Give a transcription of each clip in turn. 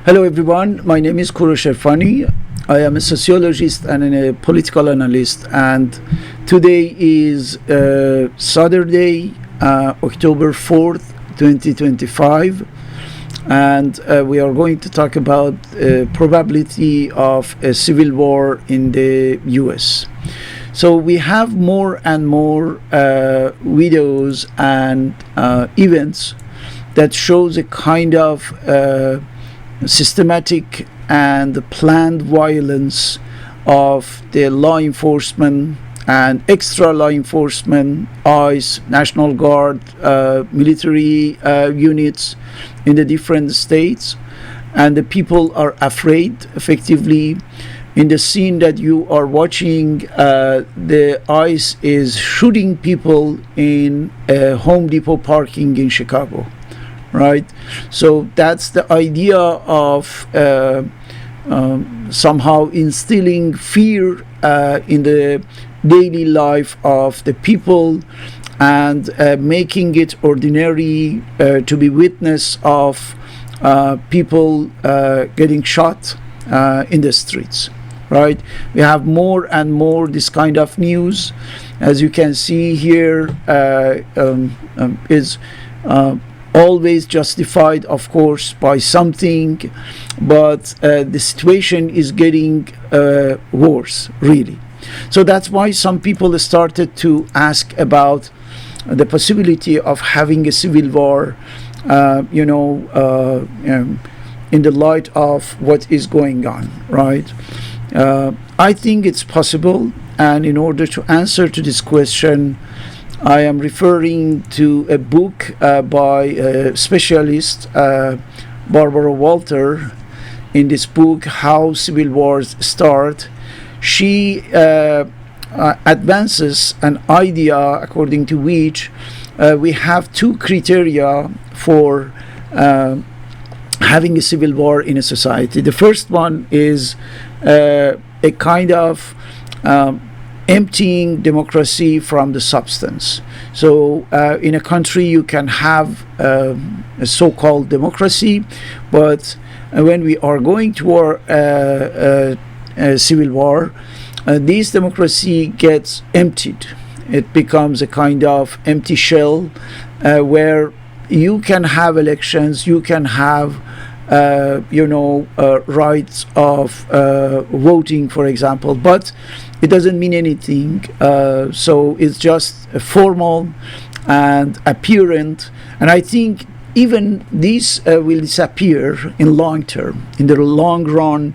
Hello everyone, my name is Korosh Erfani. I am a sociologist and a political analyst, and today is Saturday, October 4th, 2025, and we are going to talk about probability of a civil war in the US. So we have more and more videos and events that shows a kind of systematic and planned violence of the law enforcement and extra law enforcement, ICE, National Guard, military units in the different states, and the people are afraid. Effectively, in the scene that you are watching, the ICE is shooting people in a Home Depot parking in Chicago. Right, so that's the idea of somehow instilling fear in the daily life of the people, and making it ordinary to be witness of people getting shot in the streets. Right, we have more and more this kind of news. As you can see here, is always justified, of course, by something, but the situation is getting worse, really. So that's why some people started to ask about the possibility of having a civil war, in the light of what is going on, right? I think it's possible, and in order to answer to this question, I am referring to a book by a specialist, Barbara Walter. In this book, How Civil Wars Start, she advances an idea according to which we have two criteria for having a civil war in a society. The first one is a kind of emptying democracy from the substance. So in a country you can have a so-called democracy, but when we are going toward a civil war, this democracy gets emptied. It becomes a kind of empty shell where you can have elections, you can have rights of voting, for example, but it doesn't mean anything. So it's just formal and apparent, and I think even this will disappear in long term. In the long run,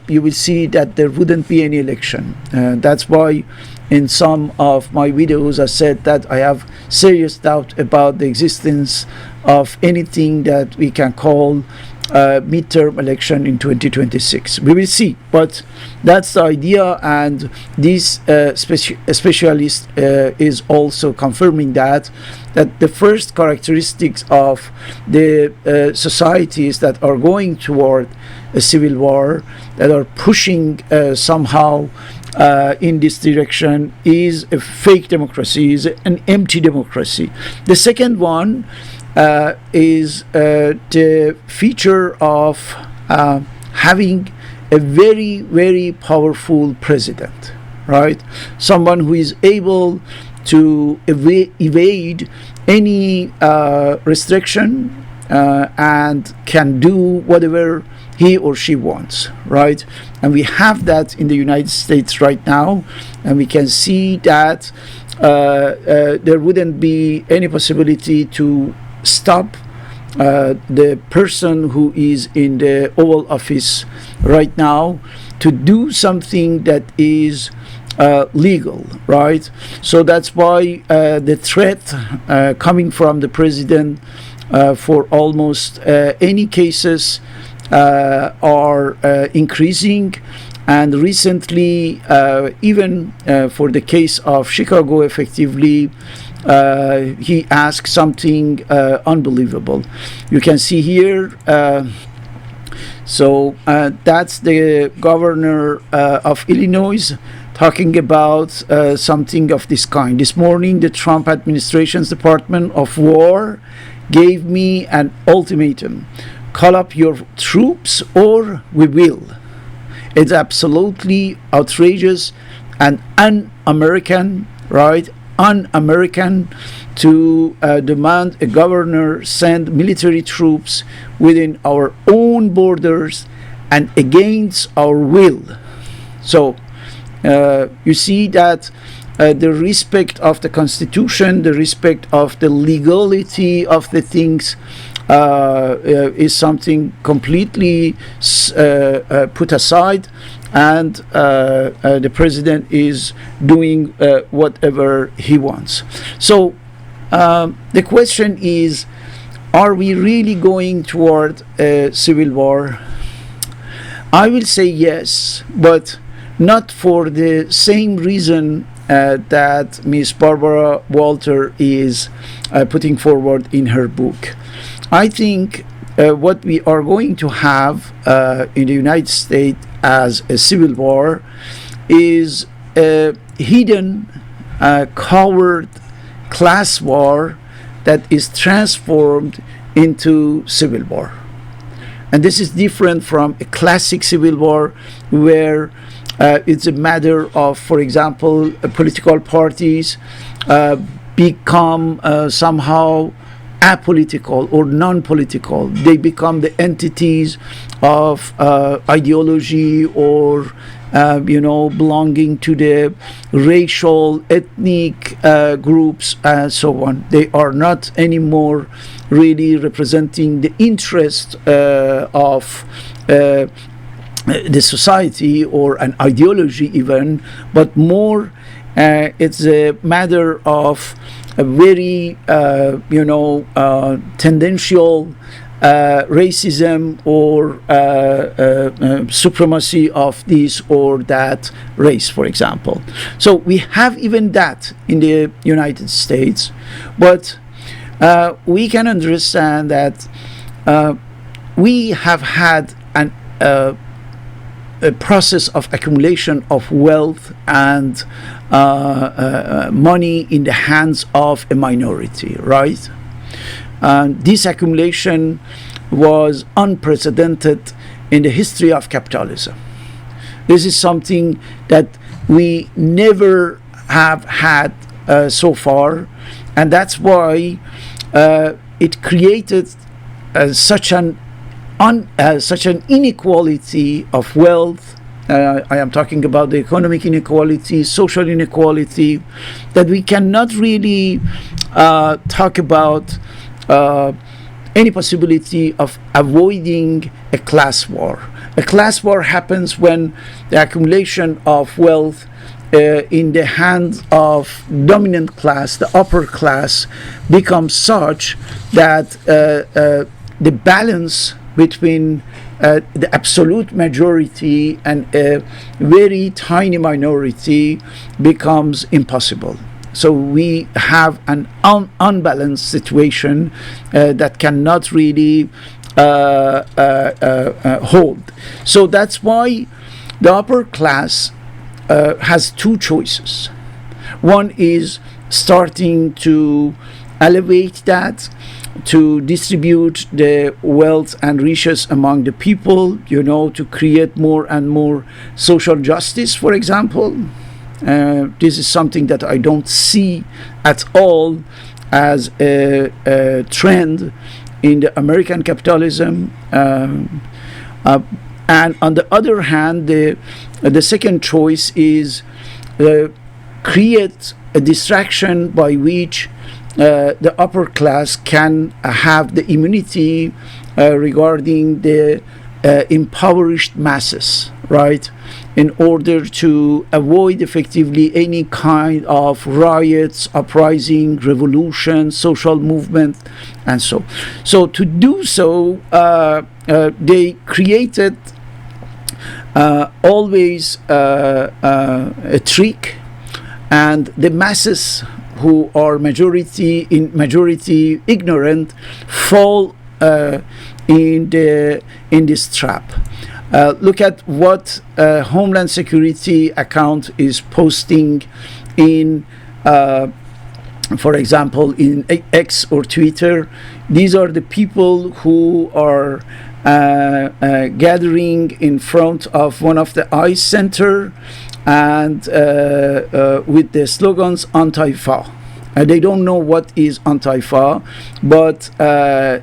you will see that there wouldn't be any election. That's why in some of my videos I said that I have serious doubt about the existence of anything that we can call midterm election in 2026. We will see, but that's the idea, and this specialist is also confirming that the first characteristics of the societies that are going toward a civil war, that are pushing somehow in this direction, is a fake democracy, is an empty democracy. The second one is the feature of having a very, very powerful president, right? Someone who is able to evade any restriction and can do whatever he or she wants, right? And we have that in the United States right now, and we can see that there wouldn't be any possibility to stop the person who is in the Oval Office right now to do something that is legal, right? So that's why the threat coming from the president for almost any cases are increasing. And recently, even for the case of Chicago, effectively, he asked something unbelievable. You can see here, that's the governor of Illinois talking about something of this kind. This morning, the Trump administration's Department of War gave me an ultimatum. call up your troops or we will. It's absolutely outrageous and un-American, right? Un-American to demand a governor send military troops within our own borders and against our will. So you see that the respect of the Constitution, the respect of the legality of the things is something completely put aside, and the president is doing whatever he wants. So the question is, are we really going toward a civil war? I will say yes, but not for the same reason that Miss Barbara Walter is putting forward in her book. I think what we are going to have in the United States as a civil war is a hidden, coward class war that is transformed into civil war. And this is different from a classic civil war where it's a matter of, for example, political parties become somehow apolitical or non-political. They become the entities of ideology or belonging to the racial, ethnic groups and so on. They are not anymore really representing the interest of the society or an ideology even, but more it's a matter of a very tendential racism or supremacy of this or that race, for example. So we have even that in the United States, but we can understand that we have had a process of accumulation of wealth and money in the hands of a minority, right? This accumulation was unprecedented in the history of capitalism. This is something that we never have had so far, and that's why it created such an inequality of wealth. I am talking about the economic inequality, social inequality, that we cannot really talk about any possibility of avoiding a class war. A class war happens when the accumulation of wealth in the hands of dominant class, the upper class, becomes such that the balance between the absolute majority and a very tiny minority becomes impossible. So we have an unbalanced situation that cannot really hold. So that's why the upper class has two choices. One is starting to elevate that, to distribute the wealth and riches among the people, to create more and more social justice, for example. This is something that I don't see at all as a trend in the American capitalism. And on the other hand, the second choice is create a distraction by which the upper class can have the immunity regarding the impoverished masses, right? In order to avoid effectively any kind of riots, uprising, revolution, social movement, and so. So to do so, they created always a trick, and the masses who are majority ignorant fall in this trap. Look at what Homeland Security account is posting in for example, in X or Twitter, these are the people who are gathering in front of one of the ICE center and with the slogans Antifa. They don't know what is Antifa, but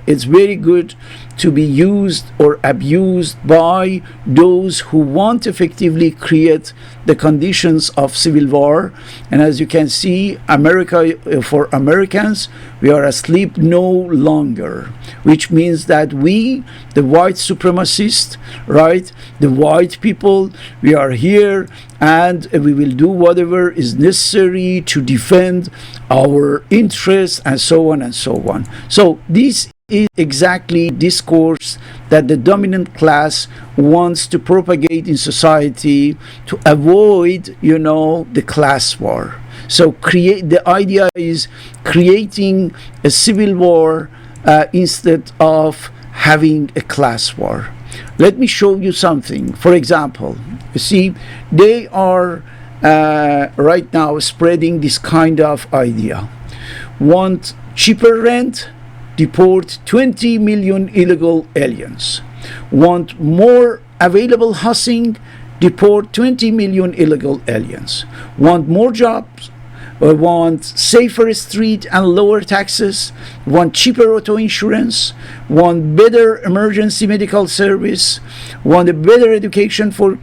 it's very good to be used or abused by those who want to effectively create the conditions of civil war. And as you can see, America, for Americans, we are asleep no longer, which means that we, the white supremacists, right, the white people, we are here and we will do whatever is necessary to defend our interests and so on and so on. So this is exactly discourse that the dominant class wants to propagate in society to avoid, the class war. So the idea is creating a civil war instead of having a class war. Let me show you something. For example, you see, they are right now spreading this kind of idea. Want cheaper rent? Deport 20 million illegal aliens. Want more available housing? Deport 20 million illegal aliens. Want more jobs? Want safer street and lower taxes? Want cheaper auto insurance? Want better emergency medical service? Want a better education for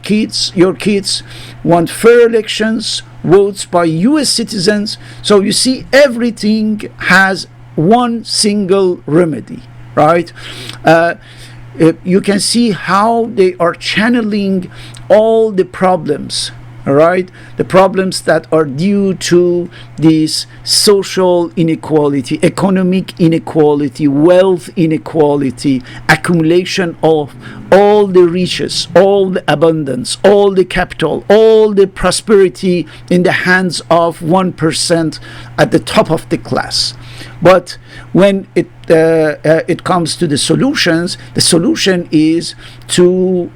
your kids? Want fair elections? Votes by US citizens? So you see, everything has one single remedy, right? You can see how they are channeling all the problems, all right? The problems that are due to this social inequality, economic inequality, wealth inequality, accumulation of all the riches, all the abundance, all the capital, all the prosperity in the hands of 1% at the top of the class. But when it comes to the solutions, the solution is to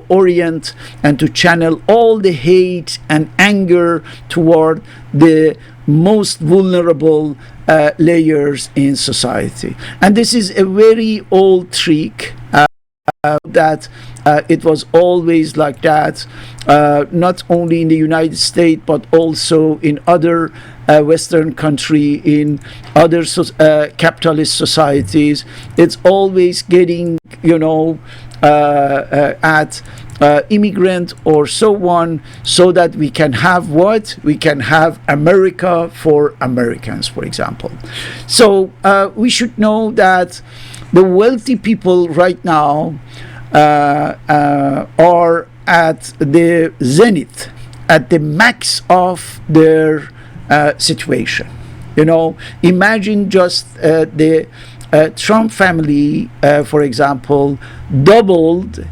orient and to channel all the hate and anger toward the most vulnerable layers in society. And this is a very old trick that it was always like that, not only in the United States but also in other Western country, in other capitalist societies. It's always getting at immigrant or so on, so that we can have what? We can have America for Americans, for example. So we should know that the wealthy people right now are at the zenith, at the max of their situation. Imagine just the Trump family, for example, doubled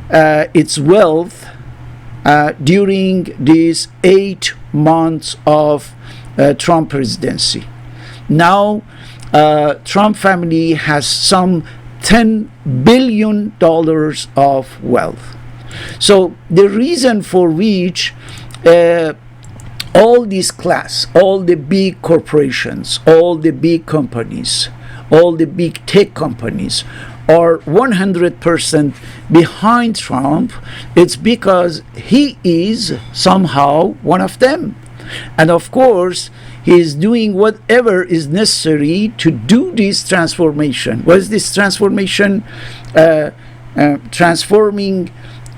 its wealth during these 8 months of Trump presidency. Now, Trump family has some $10 billion of wealth. So the reason for which all this class, all the big corporations, all the big companies, all the big tech companies are 100% behind Trump, it's because he is somehow one of them. And of course, he is doing whatever is necessary to do this transformation. What is this transformation? Transforming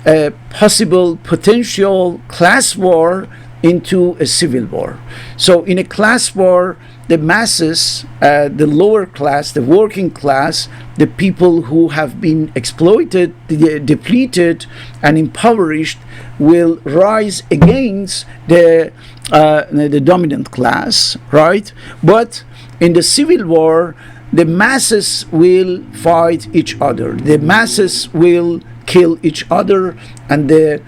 a possible potential class war into a civil war. So in a class war, the masses, the lower class, the working class, the people who have been exploited, depleted, and impoverished will rise against the dominant class, right? But in the civil war, the masses will fight each other. The masses will kill each other, and the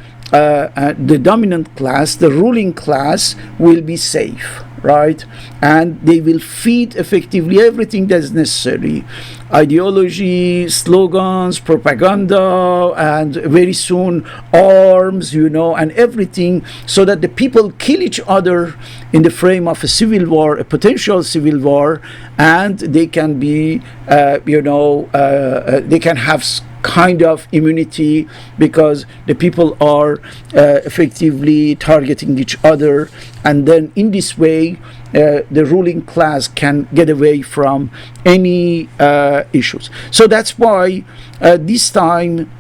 dominant class, the ruling class, will be safe, right? And they will feed effectively everything that is necessary: ideology, slogans, propaganda, and very soon arms, and everything, so that the people kill each other in the frame of a civil war, a potential civil war, and they can be, they can have kind of immunity because the people are effectively targeting each other, and then in this way the ruling class can get away from any issues. So that's why this time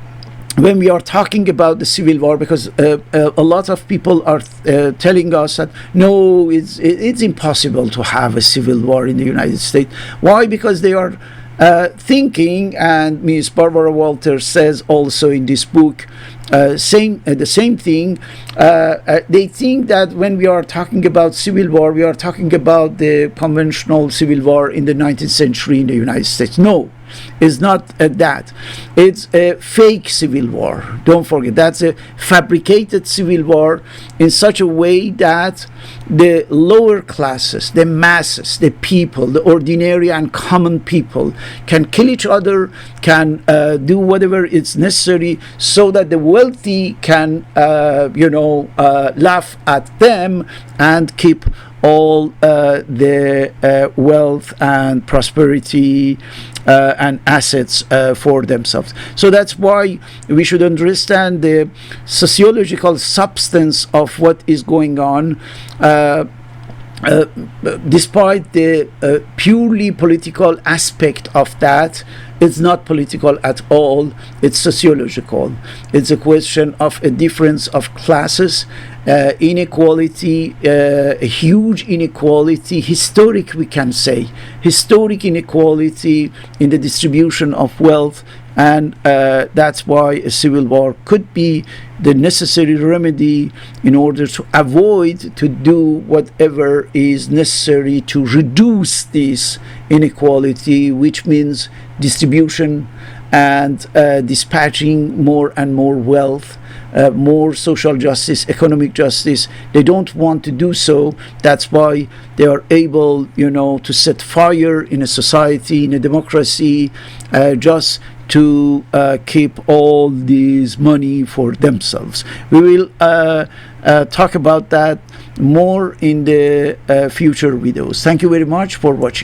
when we are talking about the civil war, because a lot of people are telling us that no, it's impossible to have a civil war in the United States. Why? Because they are thinking, and Ms. Barbara Walters says also in this book, the same thing. They think that when we are talking about civil war, we are talking about the conventional civil war in the 19th century in the United States. No, it's not that. It's a fake civil war. Don't forget, that's a fabricated civil war in such a way that the lower classes, the masses, the people, the ordinary and common people can kill each other, can do whatever is necessary, so that the wealthy can laugh at them and keep all the wealth and prosperity and assets for themselves. So that's why we should understand the sociological substance of what is going on. Despite the purely political aspect of that, it's not political at all, it's sociological. It's a question of a difference of classes, inequality, a huge inequality, historic, we can say, historic inequality in the distribution of wealth. And that's why a civil war could be the necessary remedy in order to avoid to do whatever is necessary to reduce this inequality, which means distribution and dispatching more and more wealth, more social justice, economic justice. They don't want to do so. That's why they are able, to set fire in a society, in a democracy, just to keep all this money for themselves. We will talk about that more in the future videos. Thank you very much for watching.